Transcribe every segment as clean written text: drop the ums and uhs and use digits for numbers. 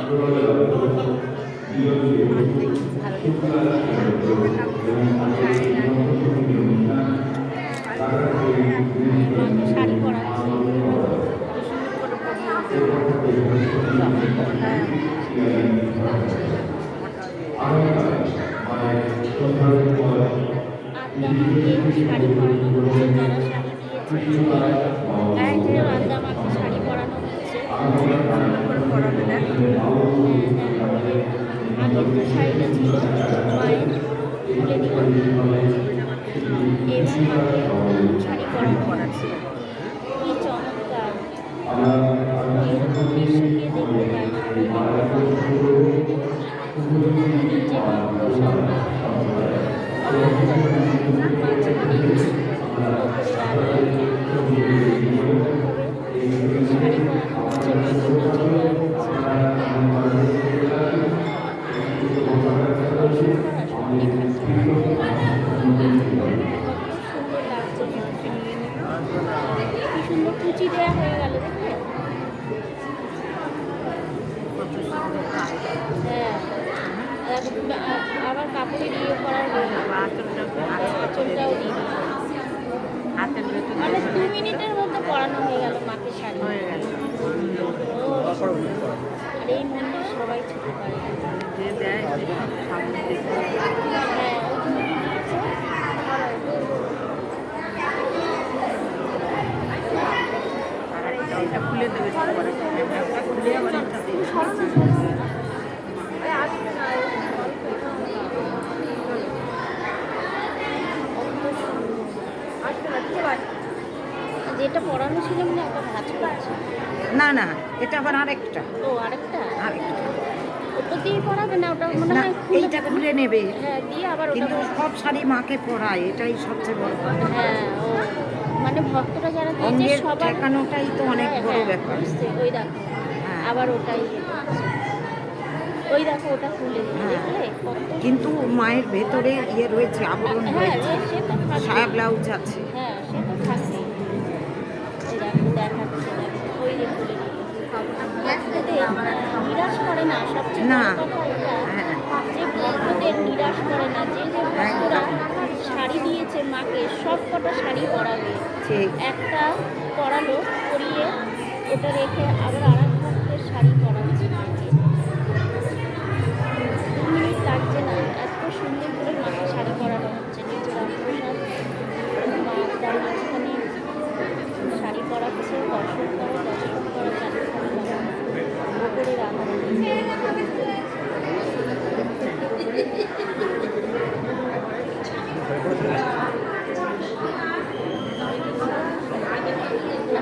শাড়ি পরাচ্ছে শাড়ি পরানো হচ্ছে, যারা শাড়ি দিয়েছে আদ্যা মাকে শাড়ি পরানো হচ্ছে। আগের যে শাড়িটা ছিল মায়ের খুলে দিলাম, এবার মাকে শাড়ি পরানো করাচ্ছে। কি চমৎকার! এরকম দৃশ্য কে দেখতে পায়? নিচে শাড়ি পরানো হচ্ছে, সুন্দর লাগছে, কি সুন্দর কুচি দেওয়া হয়ে গেল দেখলে। হ্যাঁ, আবার কাপড়ের ইয়ে করার আঁচলটাও দিয়ে মানে 2 মিনিটের মধ্যে পরানো হয়ে গেল মাকে শাড়ি হয়ে গেল। আর এই মন্দির সবাই ছুটে পারে। খুলে দেবে যেটা পড়ানো ছিল মানে একটা ভাঁজ করছে। না না, এটা আবার আরেকটা। ও আরেকটা আরেকটা ওটা দিয়ে পড়াবে না, ওটা মনে হয় এইটা খুলে নেবে। হ্যাঁ, দিয়ে আবার কিন্তু সব শাড়ি মাকে পরায়, এটাই সবচেয়ে বড় কথা। হ্যাঁ, ও মানে ভক্তরা যারা দিয়েছে সবার ঠেকানোটাই তো অনেক বড় ব্যাপার। ওই দেখো আবার ওটাই ওই দেখো ওটা খুলে দেখলে। কিন্তু মায়ের ভেতরে ইয়ে রয়েছে, আবরণ রয়েছে, সায়া ব্লাউজ আছে। হ্যাঁ, সে তো থাকবেই। ওই দেখো দেখাচ্ছে, ওই যে খুলে নিরাশ করে না, সবচেয়ে বড় কথা এটা যে ভক্তদের নিরাশ করে না। যে যে ভক্তরা শাড়ি দিয়েছে মাকে, সব কটা শাড়ি পরাবে। একটা পরালো, পরিয়ে ওটা রেখে আবার আর এক ভক্তের শাড়ি পরাচ্ছে। 2 মিনিট লাগছে না, এত সুন্দর করে মাকে শাড়ি পরানো হচ্ছে। নিচে রামপ্রসাদ মা তার মাঝখানে শাড়ি পরাচ্ছে। দর্শন করো, দর্শন করো, চালু ওপরে রাখা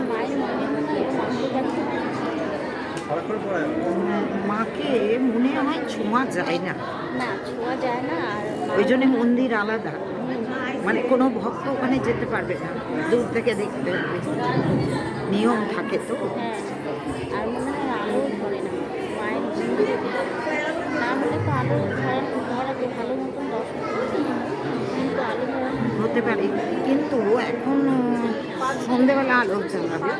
মায়ের মাকে মনে হয় ছোঁয়া যায় না, না ছোঁয়া যায় না। আর ওই জন্য মন্দির আলাদা, মানে কোনো ভক্ত ওখানে যেতে পারবে না, দূর থেকে দেখতে হবে, নিয়ম থাকে তো। হ্যাঁ, আর মনে হয় আলো ধরে না মায়ের মন্দিরে, না হলে তো আলো ধরাতে ভালো মতন দর্শন করতে, কিন্তু আলো ধরানো হতে পারে, কিন্তু এখন সন্ধেবেলা আলো জ্বালাবে।